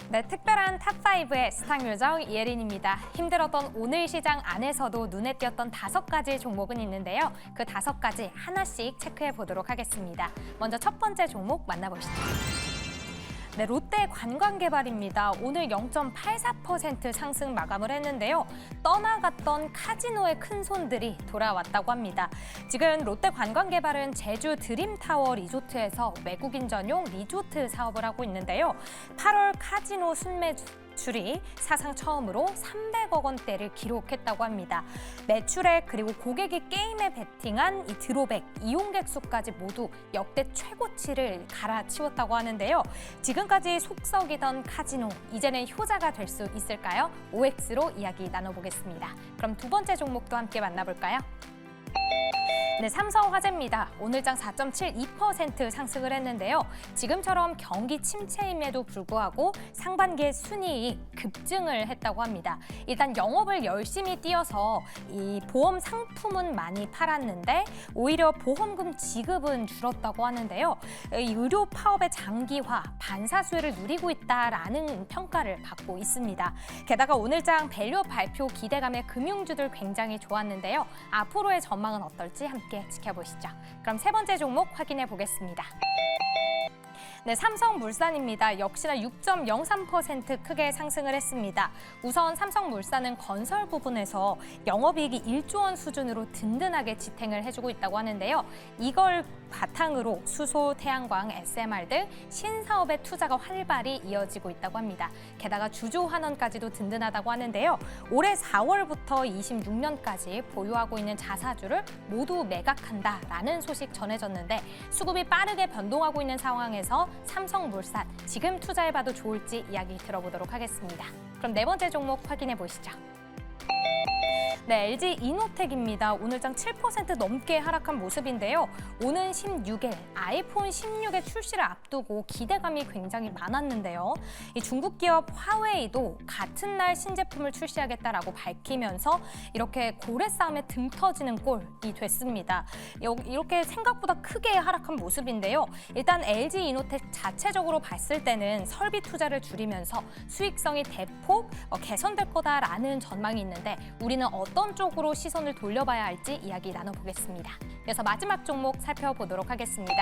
네, 특별한 탑5의 스탁 요정 이혜린입니다. 힘들었던 오늘 시장 안에서도 눈에 띄었던 5가지 종목은 있는데요. 그 5가지 하나씩 체크해 보도록 하겠습니다. 먼저 첫 번째 종목 만나보시죠. 네, 롯데 관광개발입니다. 오늘 0.84% 상승 마감을 했는데요. 떠나갔던 카지노의 큰손들이 돌아왔다고 합니다. 지금 롯데 관광개발은 제주 드림타워 리조트에서 외국인 전용 리조트 사업을 하고 있는데요. 8월 카지노 순매출이 사상 처음으로 300억 원대를 기록했다고 합니다. 매출액 그리고 고객이 게임에 베팅한 이 드로백, 이용객 수까지 모두 역대 최고치를 갈아치웠다고 하는데요. 지금까지 속썩이던 카지노, 이제는 효자가 될 수 있을까요? OX로 이야기 나눠보겠습니다. 그럼 두 번째 종목도 함께 만나볼까요? 네, 삼성화재입니다. 오늘장 4.72% 상승을 했는데요. 지금처럼 경기 침체임에도 불구하고 상반기에 순이익 급증을 했다고 합니다. 일단 영업을 열심히 뛰어서 이 보험 상품은 많이 팔았는데 오히려 보험금 지급은 줄었다고 하는데요. 이 의료 파업의 장기화, 반사수혜를 누리고 있다라는 평가를 받고 있습니다. 게다가 오늘장 밸류업 발표 기대감에 금융주들 굉장히 좋았는데요. 앞으로의 전망은 어떨지 함께 지켜보시죠. 그럼 세 번째 종목 확인해 보겠습니다. 네, 삼성물산입니다. 역시나 6.03% 크게 상승을 했습니다. 우선 삼성물산은 건설 부분에서 영업이익이 1조 원 수준으로 든든하게 지탱을 해주고 있다고 하는데요. 이걸 바탕으로 수소, 태양광, SMR 등 신사업의 투자가 활발히 이어지고 있다고 합니다. 게다가 주주 환원까지도 든든하다고 하는데요. 올해 4월부터 26년까지 보유하고 있는 자사주를 모두 매각한다라는 소식 전해졌는데 수급이 빠르게 변동하고 있는 상황에서 삼성물산 지금 투자해봐도 좋을지 이야기 들어보도록 하겠습니다. 그럼 네 번째 종목 확인해 보시죠. 네, LG 이노텍입니다. 오늘장 7% 넘게 하락한 모습인데요. 오는 16일 아이폰 16의 출시를 앞두고 기대감이 굉장히 많았는데요. 이 중국 기업 화웨이도 같은 날 신제품을 출시하겠다라고 밝히면서 이렇게 고래 싸움에 등 터지는 꼴이 됐습니다. 이렇게 생각보다 크게 하락한 모습인데요. 일단 LG 이노텍 자체적으로 봤을 때는 설비 투자를 줄이면서 수익성이 대폭 개선될 거다라는 전망이 있는데 우리는 어떤 쪽으로 시선을 돌려봐야 할지 이야기 나눠보겠습니다. 이어서 마지막 종목 살펴보도록 하겠습니다.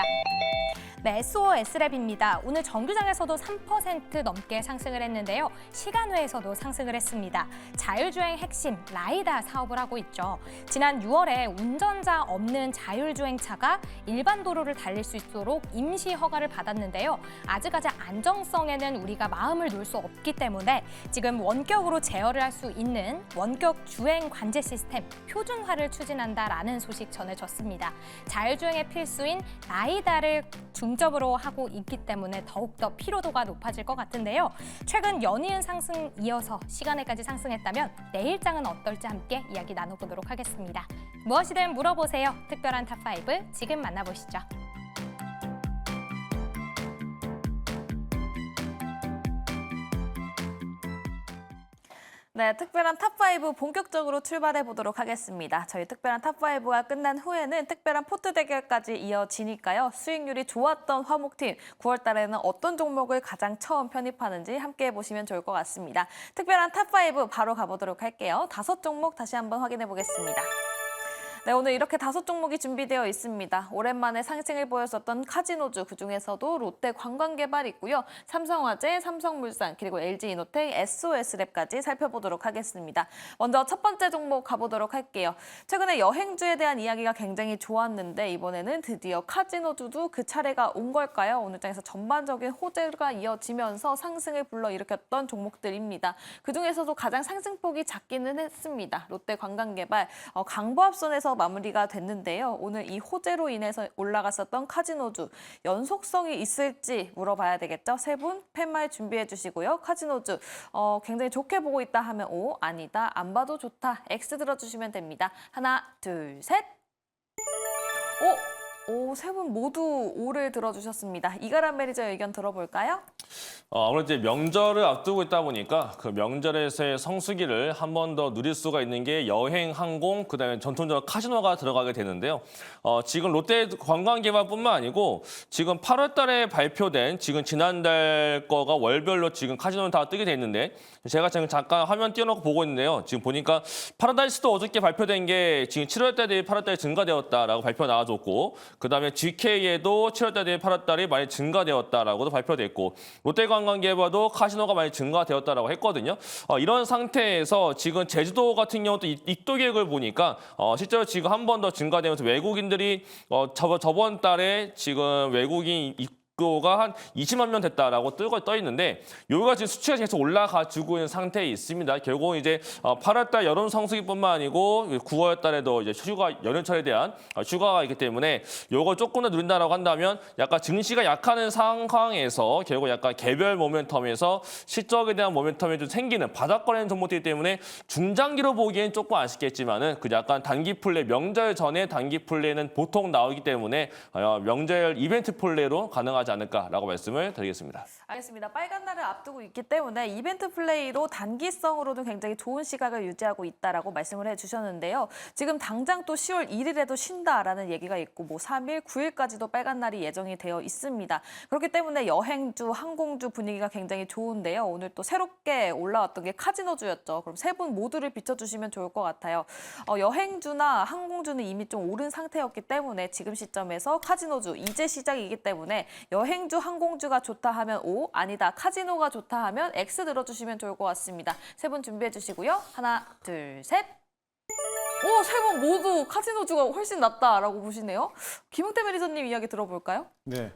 네, SOS랩입니다. 오늘 정규장에서도 3% 넘게 상승을 했는데요. 시간외에서도 상승을 했습니다. 자율주행 핵심 라이다 사업을 하고 있죠. 지난 6월에 운전자 없는 자율주행차가 일반 도로를 달릴 수 있도록 임시 허가를 받았는데요. 아직까지 안정성에는 우리가 마음을 놓을 수 없기 때문에 지금 원격으로 제어를 할 수 있는 원격 주행 관제 시스템 표준화를 추진한다라는 소식 전해졌습니다. 자율주행의 필수인 라이다를 중점으로 하고 있기 때문에 더욱더 피로도가 높아질 것 같은데요. 최근 연이은 상승 이어서 시간에까지 상승했다면 내일장은 어떨지 함께 이야기 나눠보도록 하겠습니다. 무엇이든 물어보세요. 특별한 탑5 지금 만나보시죠. 네, 특별한 탑5 본격적으로 출발해 보도록 하겠습니다. 저희 특별한 탑5가 끝난 후에는 특별한 포트 대결까지 이어지니까요. 수익률이 좋았던 화목팀, 9월 달에는 어떤 종목을 가장 처음 편입하는지 함께 보시면 좋을 것 같습니다. 특별한 탑5 바로 가보도록 할게요. 5종목 다시 한번 확인해 보겠습니다. 네, 오늘 이렇게 5종목이 준비되어 있습니다. 오랜만에 상승을 보였었던 카지노주, 그중에서도 롯데 관광개발 있고요. 삼성화재, 삼성물산, 그리고 LG이노텍, SOS랩까지 살펴보도록 하겠습니다. 먼저 첫 번째 종목 가보도록 할게요. 최근에 여행주에 대한 이야기가 굉장히 좋았는데 이번에는 드디어 카지노주도 그 차례가 온 걸까요? 오늘장에서 전반적인 호재가 이어지면서 상승을 불러일으켰던 종목들입니다. 그중에서도 가장 상승폭이 작기는 했습니다. 롯데 관광개발, 강보합선에서 마무리가 됐는데요. 오늘 이 호재로 인해서 올라갔었던 카지노주 연속성이 있을지 물어봐야 되겠죠. 세 분 팻말 준비해 주시고요. 카지노주 굉장히 좋게 보고 있다 하면 O, 아니다, 안 봐도 좋다, X 들어주시면 됩니다. 하나, 둘, 셋. 오! 오, 세 분 모두 오를 들어주셨습니다. 이가람 매니저의 의견 들어볼까요? 아무래도 이제 명절을 앞두고 있다 보니까 그 명절에서의 성수기를 한 번 더 누릴 수가 있는 게 여행, 항공, 그다음에 전통적으로 카지노가 들어가게 되는데요. 지금 롯데 관광개발뿐만 아니고 지금 8월 달에 발표된 지금 지난달 거가 월별로 지금 카지노는 다 뜨게 돼 있는데 제가 지금 잠깐 화면 띄워놓고 보고 있는데요. 지금 보니까 파라다이스도 어저께 발표된 게 지금 7월 달 대비 8월 달에 증가되었다라고 발표 나와줬고 그다음에 GK에도 7월 달 대비 8월 달이 많이 증가되었다라고도 발표됐고 롯데관광개발도 카지노가 많이 증가되었다라고 했거든요. 이런 상태에서 지금 제주도 같은 경우도 입도 계획을 보니까 실제로 지금 한 번 더 증가되면서 외국인들이 저번 달에 지금 외국인 입도가 한 20만 명 됐다라고 떠 있는데 여기가 지금 수치가 계속 올라가지고 있는 상태에 있습니다. 결국 이제 8월 달 여름 성수기뿐만 아니고 9월 달에도 이제 휴가 연휴철에 대한 휴가가 있기 때문에 요걸 조금 더 누린다라고 한다면 약간 증시가 약하는 상황에서 결국 약간 개별 모멘텀에서 실적에 대한 모멘텀이 좀 생기는 바닥거리는 종목이기 때문에 중장기로 보기엔 조금 아쉽겠지만은 그 약간 단기 플레이 명절 전에 단기 플레이는 보통 나오기 때문에 명절 이벤트 플레이로 가능하지 않을까라고 말씀을 드리겠습니다. 알겠습니다. 빨간 날을 앞두고 있기 때문에 이벤트 플레이로 단기성으로도 굉장히 좋은 시각을 유지하고 있다라고 말씀을 해주셨는데요. 지금 당장 또 10월 1일에도 쉰다라는 얘기가 있고 뭐 3일, 9일까지도 빨간 날이 예정이 되어 있습니다. 그렇기 때문에 여행주, 항공주 분위기가 굉장히 좋은데요. 오늘 또 새롭게 올라왔던 게 카지노주였죠. 그럼 세 분 모두를 비춰주시면 좋을 것 같아요. 여행주나 항공주는 이미 좀 오른 상태였기 때문에 지금 시점에서 카지노주 이제 시작이기 때문에 여행주, 항공주가 좋다 하면 O, 아니다, 카지노가 좋다 하면 X 들어주시면 좋을 것 같습니다. 세 분 준비해 주시고요. 하나, 둘, 셋. 오, 세 분 모두 카지노주가 훨씬 낫다라고 보시네요. 김용태 매니저님 이야기 들어볼까요? 네.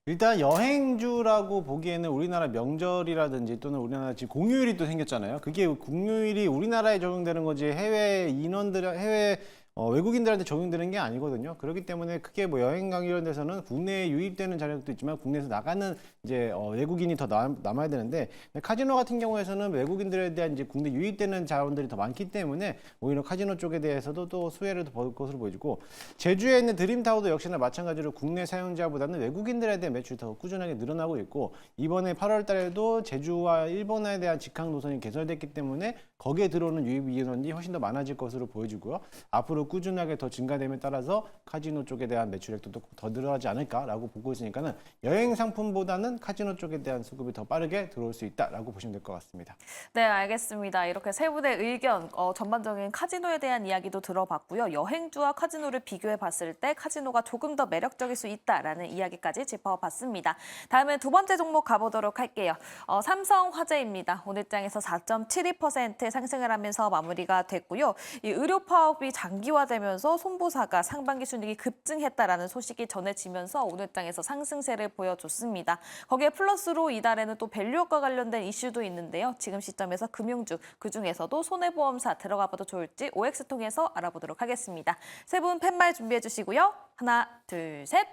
일단 여행주라고 보기에는 우리나라 명절이라든지 또는 우리나라 지금 공휴일이 또 생겼잖아요. 그게 공휴일이 우리나라에 적용되는 거지 해외 외국인들한테 적용되는 게 아니거든요. 그렇기 때문에 크게 뭐 여행 강 이런 데서는 국내에 유입되는 자력도 있지만 국내에서 나가는 이제 외국인이 더 남아야 되는데 카지노 같은 경우에서는 외국인들에 대한 이제 국내 유입되는 자원들이 더 많기 때문에 오히려 카지노 쪽에 대해서도 또 수혜를 더 볼 것으로 보여지고 제주에 있는 드림타워도 역시나 마찬가지로 국내 사용자보다는 외국인들에 대한 매출이 더 꾸준하게 늘어나고 있고 이번에 8월 달에도 제주와 일본에 대한 직항 노선이 개설됐기 때문에 거기에 들어오는 유입 인원이 훨씬 더 많아질 것으로 보여지고요. 앞으로 꾸준하게 더 증가됨에 따라서 카지노 쪽에 대한 매출액도 더 늘어나지 않을까라고 보고 있으니까는 여행 상품보다는 카지노 쪽에 대한 수급이 더 빠르게 들어올 수 있다라고 보시면 될 것 같습니다. 네, 알겠습니다. 이렇게 세 분의 의견, 전반적인 카지노에 대한 이야기도 들어봤고요. 여행주와 카지노를 비교해 봤을 때 카지노가 조금 더 매력적일 수 있다라는 이야기까지 짚어봤습니다. 다음은 두 번째 종목 가보도록 할게요. 삼성화재입니다. 오늘 장에서 4.72% 상승을 하면서 마무리가 됐고요. 이 의료 파업이 장기화되면서 손보사가 상반기 순이익이 급증했다라는 소식이 전해지면서 오늘 장에서 상승세를 보여줬습니다. 거기에 플러스로 이달에는 또 밸류업과 관련된 이슈도 있는데요. 지금 시점에서 금융주, 그중에서도 손해보험사 들어가 봐도 좋을지 OX 통해서 알아보도록 하겠습니다. 세 분 팻말 준비해 주시고요. 하나, 둘, 셋.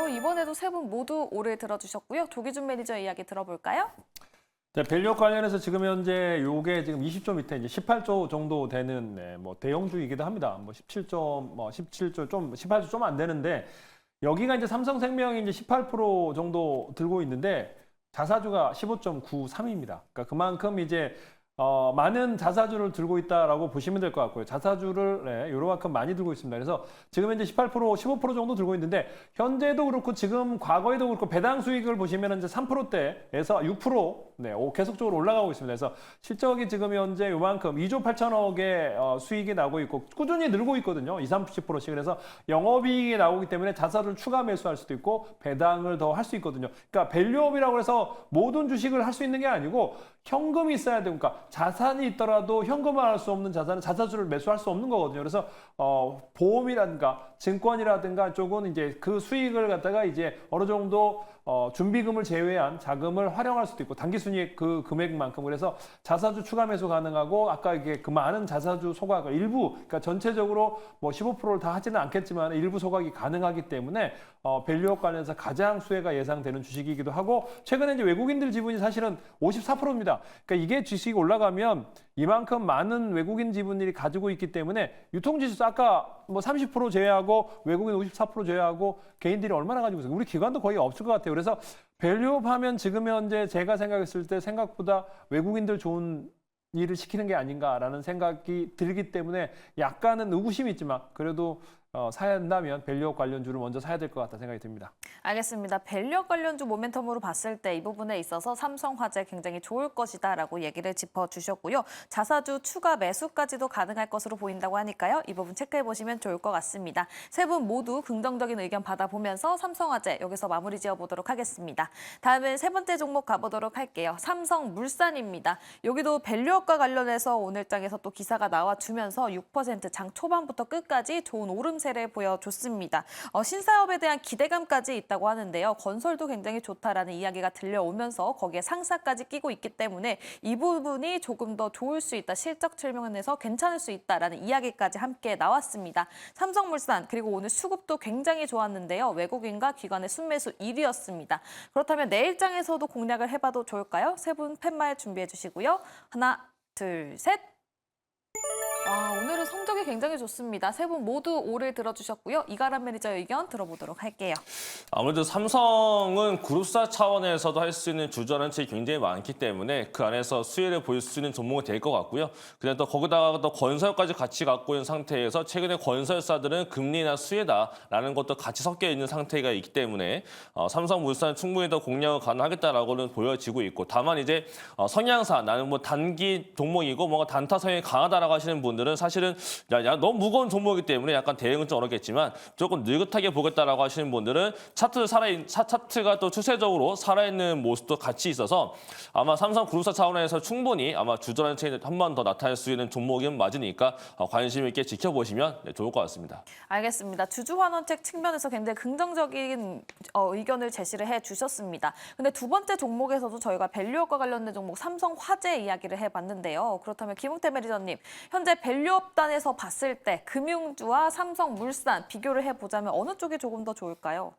이번에도 세 분 모두 오를 들어주셨고요. 조기준 매니저 이야기 들어볼까요? 네, 밸류업 관련해서 지금 현재 요게 지금 20조 밑에 이제 18조 정도 되는 뭐 대형주이기도 합니다. 뭐 17조 좀 18조 좀 안 되는데 여기가 이제 삼성생명이 이제 18% 정도 들고 있는데 자사주가 15.93입니다. 그러니까 그만큼 이제 많은 자사주를 들고 있다라고 보시면 될 것 같고요. 자사주를 요만큼 많이 들고 있습니다. 그래서 지금 현재 18%, 15% 정도 들고 있는데 현재도 그렇고 지금 과거에도 그렇고 배당 수익을 보시면 이제 3%대에서 6% 계속적으로 올라가고 있습니다. 그래서 실적이 지금 현재 요만큼 2조 8천억의 수익이 나고 있고 꾸준히 늘고 있거든요. 20, 30%씩. 그래서 영업이익이 나오기 때문에 자사주를 추가 매수할 수도 있고 배당을 더 할 수 있거든요. 그러니까 밸류업이라고 해서 모든 주식을 할 수 있는 게 아니고 현금이 있어야 되고, 그러니까 자산이 있더라도 현금화할 수 없는 자산은 자사주를 매수할 수 없는 거거든요. 그래서 보험이라든가 증권이라든가 쪽은 이제 그 수익을 갖다가 이제 어느 정도 준비금을 제외한 자금을 활용할 수도 있고 단기 순이익 그 금액만큼. 그래서 자사주 추가 매수 가능하고 아까 이게 그 많은 자사주 소각을 일부, 그러니까 전체적으로 뭐 15%를 다 하지는 않겠지만 일부 소각이 가능하기 때문에 밸류업 관련해서 가장 수혜가 예상되는 주식이기도 하고 최근에 이제 외국인들 지분이 사실은 54%입니다. 그러니까 이게 주식이 올라가면 이만큼 많은 외국인 지분들이 가지고 있기 때문에 유통지수 아까 뭐 30% 제외하고 외국인 54% 제외하고 개인들이 얼마나 가지고 있어요? 우리 기관도 거의 없을 것 같아요. 그래서 밸류업 하면 지금 현재 제가 생각했을 때 생각보다 외국인들 좋은 일을 시키는 게 아닌가라는 생각이 들기 때문에 약간은 의구심이 있지만 그래도 사야 한다면 밸류업 관련주를 먼저 사야 될 것 같다 생각이 듭니다. 알겠습니다. 밸류업 관련주 모멘텀으로 봤을 때 이 부분에 있어서 삼성화재 굉장히 좋을 것이다라고 얘기를 짚어주셨고요. 자사주 추가 매수까지도 가능할 것으로 보인다고 하니까요. 이 부분 체크해보시면 좋을 것 같습니다. 세 분 모두 긍정적인 의견 받아보면서 삼성화재 여기서 마무리 지어보도록 하겠습니다. 다음은 세 번째 종목 가보도록 할게요. 삼성물산입니다. 여기도 밸류업과 관련해서 오늘장에서 또 기사가 나와주면서 6%장 초반부터 끝까지 좋은 오름세를 보여줬습니다. 신사업에 대한 기대감까지 있다고 하는데요. 건설도 굉장히 좋다라는 이야기가 들려오면서 거기에 상사까지 끼고 있기 때문에 이 부분이 조금 더 좋을 수 있다. 실적 측면에서 괜찮을 수 있다라는 이야기까지 함께 나왔습니다. 삼성물산 그리고 오늘 수급도 굉장히 좋았는데요. 외국인과 기관의 순매수 1위였습니다. 그렇다면 내일장에서도 공략을 해봐도 좋을까요? 세 분 팻말 준비해 주시고요. 하나, 둘, 셋. 오늘은 성적이 굉장히 좋습니다. 세 분 모두 오를 들어주셨고요. 이가람 매니저의 의견 들어보도록 할게요. 아무래도 삼성은 그룹사 차원에서도 할 수 있는 주저런치 굉장히 많기 때문에 그 안에서 수혜를 보일 수 있는 종목이 될 것 같고요. 그다음에 또 거기다가 또 건설까지 같이 갖고 있는 상태에서 최근에 건설사들은 금리나 수혜다라는 것도 같이 섞여 있는 상태가 있기 때문에 삼성물산은 충분히 더 공략을 가능하겠다라고는 보여지고 있고 다만 이제 성향사 나는 뭐 단기 종목이고 뭔가 단타 성향이 강하다라고 하시는 분들은 사실은 야 너무 무거운 종목이기 때문에 약간 대응은 좀 어렵겠지만 조금 느긋하게 보겠다라고 하시는 분들은 차트가 또 추세적으로 살아있는 모습도 같이 있어서 아마 삼성그룹사 차원에서 충분히 아마 주저하는 체인이 한 번 더 나타날 수 있는 종목은 맞으니까 관심 있게 지켜보시면 좋을 것 같습니다. 알겠습니다. 주주환원책 측면에서 굉장히 긍정적인 의견을 제시를 해주셨습니다. 근데 두 번째 종목에서도 저희가 밸류업과 관련된 종목 삼성화재 이야기를 해봤는데요. 그렇다면 김웅태 매니저님, 현재 밸류업단에서 봤을 때 금융주와 삼성물산 비교를 해보자면 어느 쪽이 조금 더 좋을까요?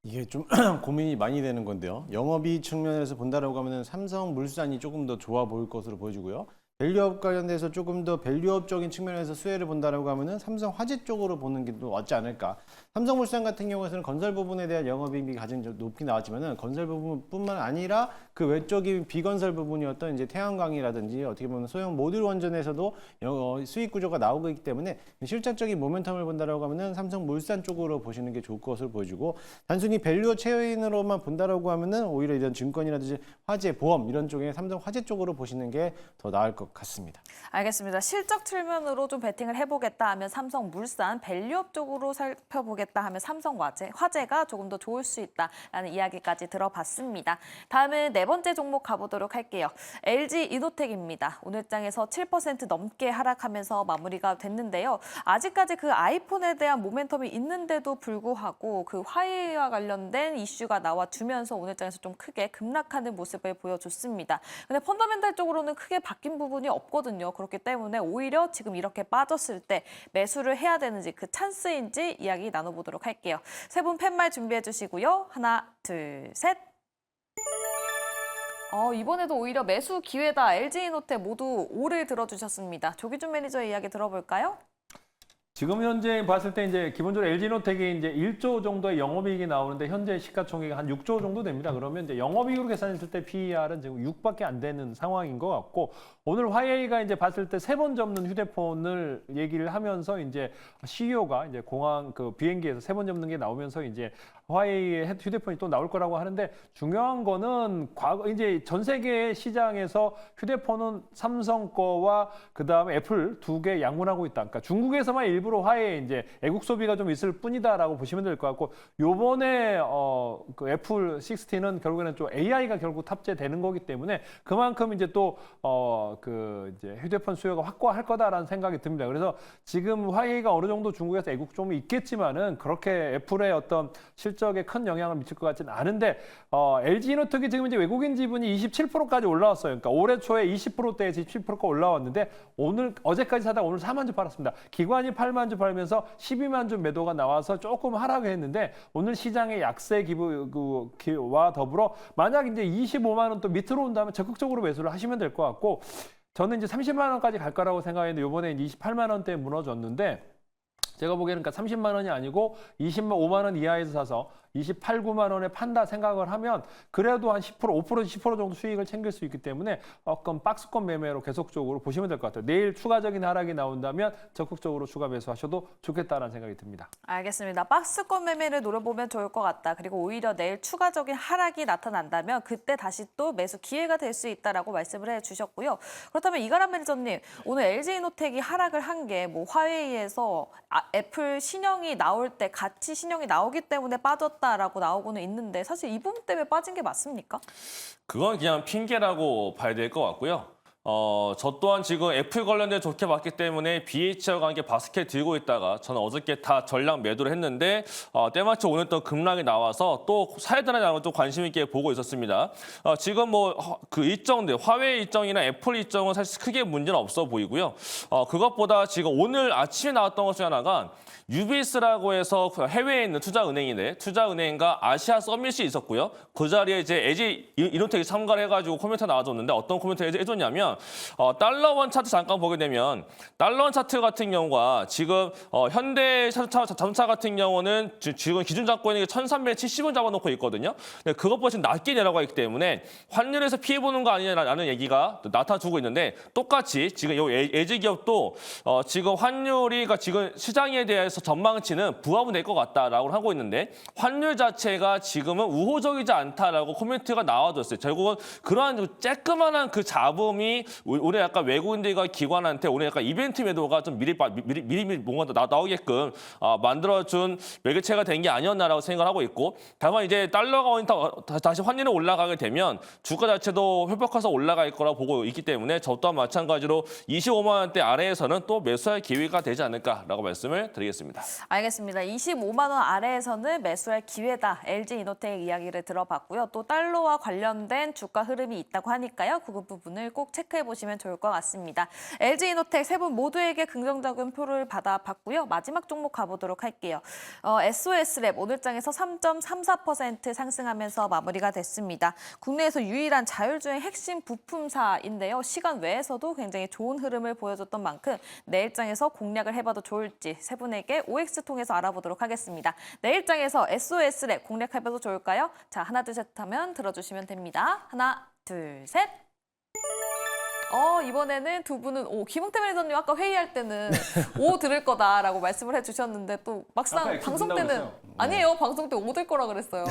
이게 좀 고민이 많이 되는 건데요. 영업이익 측면에서 본다라고 하면은 삼성물산이 조금 더 좋아 보일 것으로 보여지고요. 밸류업 관련돼서 조금 더 밸류업적인 측면에서 수혜를 본다라고 하면은 삼성화재 쪽으로 보는 게 또 맞지 않을까. 삼성물산 같은 경우에는 건설 부분에 대한 영업이익이 가장 높게 나왔지만은 건설 부분뿐만 아니라 그 외적인 비건설 부분이었던 이제 태양광이라든지 어떻게 보면 소형 모듈 원전에서도 수익 구조가 나오고 있기 때문에 실질적인 모멘텀을 본다라고 하면은 삼성물산 쪽으로 보시는 게 좋을 것으로 보여지고 단순히 밸류업 체인으로만 본다라고 하면은 오히려 이런 증권이라든지 화재, 보험 이런 쪽에 삼성화재 쪽으로 보시는 게 더 나을 것 같습니다. 알겠습니다. 실적 측면으로 좀 베팅을 해보겠다 하면 삼성물산, 밸류업 쪽으로 살펴보겠다 하면 삼성화재가 조금 더 좋을 수 있다라는 이야기까지 들어봤습니다. 다음은 네 번째 종목 가보도록 할게요. LG이노텍입니다. 오늘장에서 7% 넘게 하락하면서 마무리가 됐는데요. 아직까지 그 아이폰에 대한 모멘텀이 있는데도 불구하고 그 화웨이와 관련된 이슈가 나와주면서 오늘장에서 좀 크게 급락하는 모습을 보여줬습니다. 근데 펀더멘탈적으로는 크게 바뀐 부분이 없거든요. 그렇기 때문에 오히려 지금 이렇게 빠졌을 때 매수를 해야 되는지 그 찬스인지 이야기 나눠보도록 할게요. 세 분 팻말 준비해 주시고요. 하나, 둘, 셋. 이번에도 오히려 매수 기회다. LG이노텍 모두 오를 들어주셨습니다. 조기준 매니저의 이야기 들어볼까요? 지금 현재 봤을 때 이제 기본적으로 LG노텍이 이제 1조 정도의 영업이익이 나오는데 현재 시가총액이 한 6조 정도 됩니다. 그러면 이제 영업이익으로 계산했을 때 PER은 지금 6밖에 안 되는 상황인 것 같고 오늘 화웨이가 이제 봤을 때 3번 접는 휴대폰을 얘기를 하면서 이제 CEO가 이제 공항 그 비행기에서 3번 접는 게 나오면서 이제 화웨이의 휴대폰이 또 나올 거라고 하는데 중요한 거는 과거 이제 전 세계 시장에서 휴대폰은 삼성 거와 그다음에 애플 두 개 양분하고 있다. 그러니까 중국에서만 일부러 화웨이 이제 애국 소비가 좀 있을 뿐이다라고 보시면 될 것 같고 요번에 그 애플 16는 결국에는 좀 AI가 결국 탑재되는 거기 때문에 그만큼 이제 또 그 이제 휴대폰 수요가 확고할 거다라는 생각이 듭니다. 그래서 지금 화웨이가 어느 정도 중국에서 애국 좀 있겠지만은 그렇게 애플의 어떤 실제 실적에 큰 영향을 미칠 것 같지는 않은데 LG이노텍이 지금 이제 외국인 지분이 27%까지 올라왔어요. 그러니까 올해 초에 20%대에서 27%가 올라왔는데 어제까지 사다가 오늘 4만 주 팔았습니다. 기관이 8만 주 팔면서 12만 주 매도가 나와서 조금 하락했는데 오늘 시장의 약세 기부와 더불어 만약 이제 25만 원 또 밑으로 온다면 적극적으로 매수를 하시면 될 것 같고 저는 이제 30만 원까지 갈 거라고 생각했는데 이번에 이제 28만 원대에 무너졌는데 제가 보기에는 그러니까 30만 원이 아니고 25만 원 이하에서 사서 28, 9만 원에 판다 생각을 하면 그래도 한 10%, 5%, 10% 정도 수익을 챙길 수 있기 때문에 그럼 박스권 매매로 계속적으로 보시면 될 것 같아요. 내일 추가적인 하락이 나온다면 적극적으로 추가 매수하셔도 좋겠다라는 생각이 듭니다. 알겠습니다. 박스권 매매를 노려보면 좋을 것 같다. 그리고 오히려 내일 추가적인 하락이 나타난다면 그때 다시 또 매수 기회가 될 수 있다라고 말씀을 해주셨고요. 그렇다면 이가람 매니저님, 오늘 LG이노텍이 하락을 한 게 뭐 화웨이에서 애플 신형이 나올 때 같이 신형이 나오기 때문에 빠졌다라고 나오고는 있는데 사실 이 부분 때문에 빠진 게 맞습니까? 그건 그냥 핑계라고 봐야 될 것 같고요. 저 또한 지금 애플 관련돼 좋게 봤기 때문에 BH와 함께 바스켓 들고 있다가 저는 어저께 다 전량 매도를 했는데 때마침 오늘 또 급락이 나와서 또 사야 되나라고 또 관심 있게 보고 있었습니다. 지금 뭐 그 일정들 화웨이 일정이나 애플 일정은 사실 크게 문제는 없어 보이고요. 그것보다 지금 오늘 아침에 나왔던 것 중 하나가 UBS라고 해서 해외에 있는 투자은행인데 투자은행과 아시아 서밋이 있었고요. 그 자리에 이제 LG이노텍이 참가를 해가지고 코멘트 나와줬는데 어떤 코멘트를 해줬냐면 달러원 차트 잠깐 보게 되면 달러원 차트 같은 경우가 지금 현대 자동차 같은 경우는 지금 기준 잡고 있는 게 1370원 잡아놓고 있거든요. 근데 그것보다 지금 낮게 내려가 있기 때문에 환율에서 피해보는 거 아니냐라는 얘기가 나타나주고 있는데 똑같이 지금 이 LG 기업도 지금 환율이 그러니까 지금 시장에 대해서 전망치는 부합은 될 것 같다라고 하고 있는데 환율 자체가 지금은 우호적이지 않다라고 코멘트가 나와줬어요. 결국은 그러한 쬐끄만한 그 잡음이 올해 약간 외국인들과 기관한테 올해 약간 이벤트 매도가 좀 미리 뭔가 나오게끔 만들어준 매개체가 된 게 아니었나라고 생각을 하고 있고 다만 이제 달러가 다시 환율이 올라가게 되면 주가 자체도 회복해서 올라갈 거라고 보고 있기 때문에 저 또한 마찬가지로 25만 원대 아래에서는 또 매수할 기회가 되지 않을까라고 말씀을 드리겠습니다. 알겠습니다. 25만 원 아래에서는 매수할 기회다. LG이노텍 이야기를 들어봤고요. 또 달러와 관련된 주가 흐름이 있다고 하니까요. 그 부분을 꼭 체크해 보시면 좋을 것 같습니다. LG이노텍 세 분 모두에게 긍정적인 표를 받아봤고요. 마지막 종목 가보도록 할게요. SOS랩 오늘장에서 3.34% 상승하면서 마무리가 됐습니다. 국내에서 유일한 자율주행 핵심 부품사인데요. 시간 외에서도 굉장히 좋은 흐름을 보여줬던 만큼 내일장에서 공략을 해봐도 좋을지 세 분에게 OX 통해서 알아보도록 하겠습니다. 내일장에서 SOS랩 공략해봐도 좋을까요? 자, 하나, 둘, 셋 하면 들어주시면 됩니다. 하나, 둘, 셋. 이번에는 두 분은 김홍태 매니저님 아까 회의할 때는 O 들을 거다라고 말씀을 해주셨는데 또 막상 방송 때는 아니에요. 방송 때 O 들 거라 그랬어요.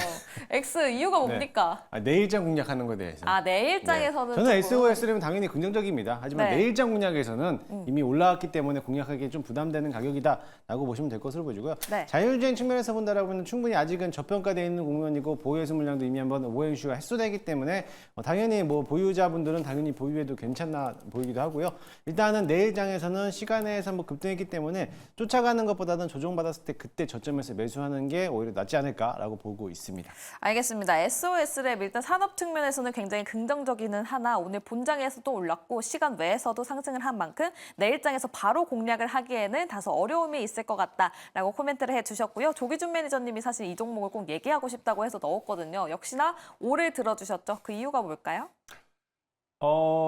X 이유가 뭡니까? 내일장 공략하는 거에 대해서. 내일장에서는 저는 SOS는 당연히 긍정적입니다. 하지만 네. 내일장 공략에서는 이미 올라왔기 때문에 공략하기에 좀 부담되는 가격이다라고 보시면 될 것으로 보이고요. 네. 자율주행 측면에서 본다라고는 충분히 아직은 저평가되어 있는 공무원이고 보유해수 물량도 이미 한번 오행슈가 횟수되기 때문에 당연히 뭐 보유자분들은 당연히 보유해도 괜찮나 보이기도 하고요. 일단은 내일장에서는 시간에서 뭐 급등했기 때문에 쫓아가는 것보다는 조정받았을 때 그때 저점에서 매수하는 게 오히려 낫지 않을까라고 보고 있습니다. 알겠습니다. SOS랩 일단 산업 측면에서는 굉장히 긍정적이는 하나 오늘 본장에서도 올랐고 시간 외에서도 상승을 한 만큼 내일장에서 바로 공략을 하기에는 다소 어려움이 있을 것 같다라고 코멘트를 해주셨고요. 조기준 매니저님이 사실 이 종목을 꼭 얘기하고 싶다고 해서 넣었거든요. 역시나 O를 들어주셨죠. 그 이유가 뭘까요?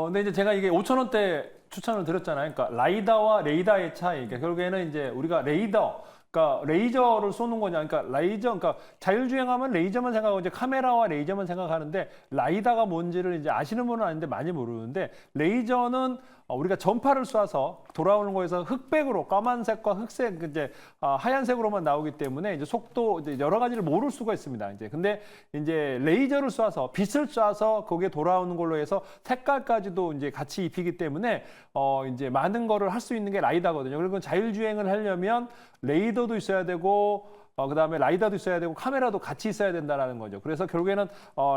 근데 이제 제가 이게 5,000원대 추천을 드렸잖아요. 그러니까 라이다와 레이더의 차이. 그러니까 결국에는 이제 우리가 그러니까 레이저를 쏘는 거냐. 그러니까 자율주행하면 레이저만 생각하고 이제 카메라와 레이저만 생각하는데 라이다가 뭔지를 이제 아시는 분은 아닌데 많이 모르는데 레이저는 우리가 전파를 쏴서 돌아오는 거에서 흑백으로 까만색과 흑색 이제 하얀색으로만 나오기 때문에 이제 속도 이제 여러 가지를 모를 수가 있습니다. 근데 이제 레이저를 쏴서 빛을 쏴서 거기에 돌아오는 걸로 해서 색깔까지도 이제 같이 입히기 때문에 이제 많은 거를 할 수 있는 게 라이다거든요. 그리고 자율주행을 하려면 레이더도 있어야 되고 그다음에 라이다도 있어야 되고 카메라도 같이 있어야 된다라는 거죠. 그래서 결국에는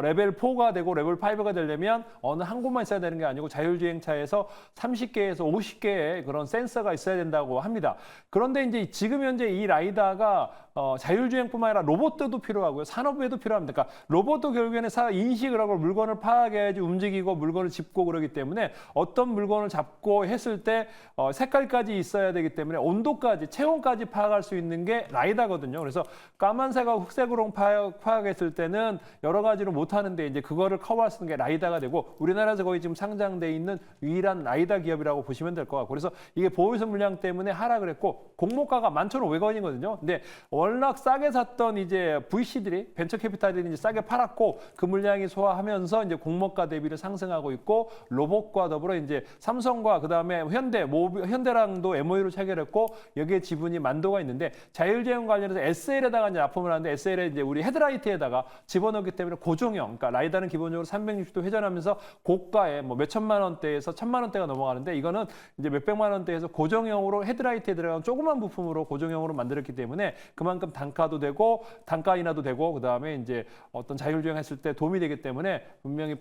레벨 4가 되고 레벨 5가 되려면 어느 한 곳만 있어야 되는 게 아니고 자율주행차에서 30개에서 50개의 그런 센서가 있어야 된다고 합니다. 그런데 이제 지금 현재 이 라이다가 자율주행뿐만 아니라 로봇도 필요하고요. 산업에도 필요합니다. 그러니까 로봇도 결국에는 인식을 하고 물건을 파악해야지 움직이고 물건을 짚고 그러기 때문에 어떤 물건을 잡고 했을 때 색깔까지 있어야 되기 때문에 온도까지, 체온까지 파악할 수 있는 게 라이다거든요. 그래서 까만색하고 흑색으로 파악했을 때는 여러 가지로 못하는데 이제 그거를 커버할 수 있는 게 라이다가 되고 우리나라에서 거의 지금 상장돼 있는 유일한 라이다 기업이라고 보시면 될 것 같고 그래서 이게 보호유선 물량 때문에 하락을 했고 공모가가 11,500원이거든요. 근데 워낙 싸게 샀던 이제 VC들이 벤처 캐피탈들이 이제 싸게 팔았고 그 물량이 소화하면서 이제 공모가 대비를 상승하고 있고 로봇과 더불어 이제 삼성과 그다음에 현대랑도 MOU를 체결했고 여기에 지분이 만도가 있는데 자율주행 관련해서 SL에다가 이제 납품을 하는데 SL에 이제 우리 헤드라이트에다가 집어넣기 때문에 고정형, 그러니까 라이다는 기본적으로 360도 회전하면서 고가의 뭐 몇천만 원대에서 1,000만 원대가 넘어가는데 이거는 이제 몇백만 원대에서 고정형으로 헤드라이트에 들어간 조그만 부품으로 고정형으로 만들었기 때문에 그만큼 단가도 되고 단가 인하도 되고 그다음에 이제 어떤 자율주행 했을 때 도움이 되기 때문에 분명히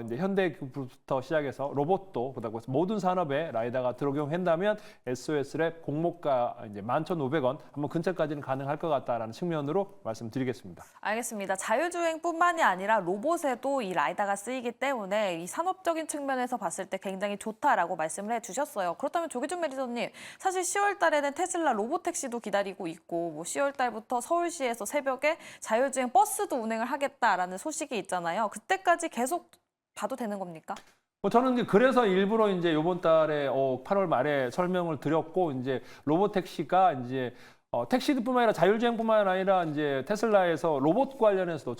이제 현대부터 시작해서 로봇도 그다음에 모든 산업에 라이다가 적용한다면 SOS랩 공모가 이제 11,500원 한번 근처까지는 가능할 것 같다라는 측면으로 말씀드리겠습니다. 알겠습니다. 자율주행뿐만이 아니라 로봇에도 이 라이다가 쓰이기 때문에 이 산업적인 측면에서 봤을 때 굉장히 좋다라고 말씀을 해주셨어요. 그렇다면 조기준 매니저님, 사실 10월 달에는 테슬라 로봇택시도 기다리고 있고 뭐 10월 달부터 서울시에서 새벽에 자율주행 버스도 운행을 하겠다라는 소식이 있잖아요. 그때까지 계속 봐도 되는 겁니까? 저는 이제 그래서 일부러 이제 이번 달에 8월 말에 설명을 드렸고 이제 로봇택시가 이제 택시뿐만 아니라 자율주행뿐만 아니라 이제 테슬라에서 로봇 관련해서도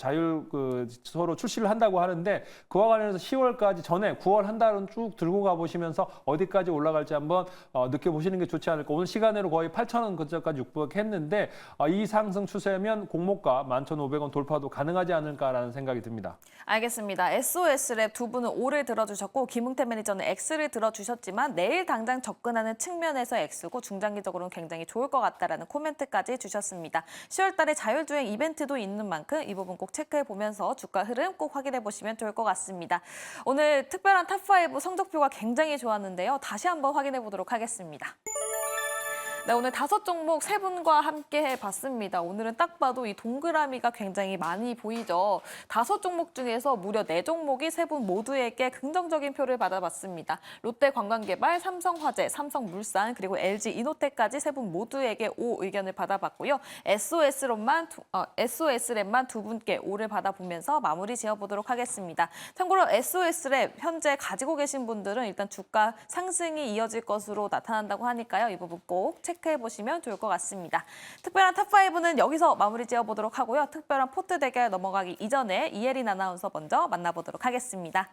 서로 출시를 한다고 하는데 그와 관련해서 10월까지 전에 9월 한 달은 쭉 들고 가보시면서 어디까지 올라갈지 한번 느껴보시는 게 좋지 않을까. 오늘 시간으로 거의 8,000원 근처까지 육박했는데 이 상승 추세면 공모가 11,500원 돌파도 가능하지 않을까라는 생각이 듭니다. 알겠습니다. SOS랩 두 분은 O를 들어주셨고 김웅태 매니저는 X를 들어주셨지만 내일 당장 접근하는 측면에서 X고 중장기적으로는 굉장히 좋을 것 같다라는 코멘트까지 주셨습니다. 10월 달에 자율주행 이벤트도 있는 만큼 이 부분 꼭 체크해 보면서 주가 흐름 꼭 확인해 보시면 좋을 것 같습니다. 오늘 특별한 탑5 성적표가 굉장히 좋았는데요. 다시 한번 확인해 보도록 하겠습니다. 네, 오늘 5종목 3분과 함께 해봤습니다. 오늘은 딱 봐도 이 동그라미가 굉장히 많이 보이죠. 5종목 중에서 무려 4종목이 3분 모두에게 긍정적인 표를 받아봤습니다. 롯데관광개발, 삼성화재, 삼성물산, 그리고 LG이노텍까지 3분 모두에게 O 의견을 받아봤고요. SOS랩만 두 분께 O를 받아보면서 마무리 지어보도록 하겠습니다. 참고로 SOS랩 현재 가지고 계신 분들은 일단 주가 상승이 이어질 것으로 나타난다고 하니까요. 이 부분 꼭 체크해보시면 좋을 것 같습니다. 특별한 탑5는 여기서 마무리 지어보도록 하고요. 특별한 포트 대결 넘어가기 이전에 이혜린 아나운서 먼저 만나보도록 하겠습니다.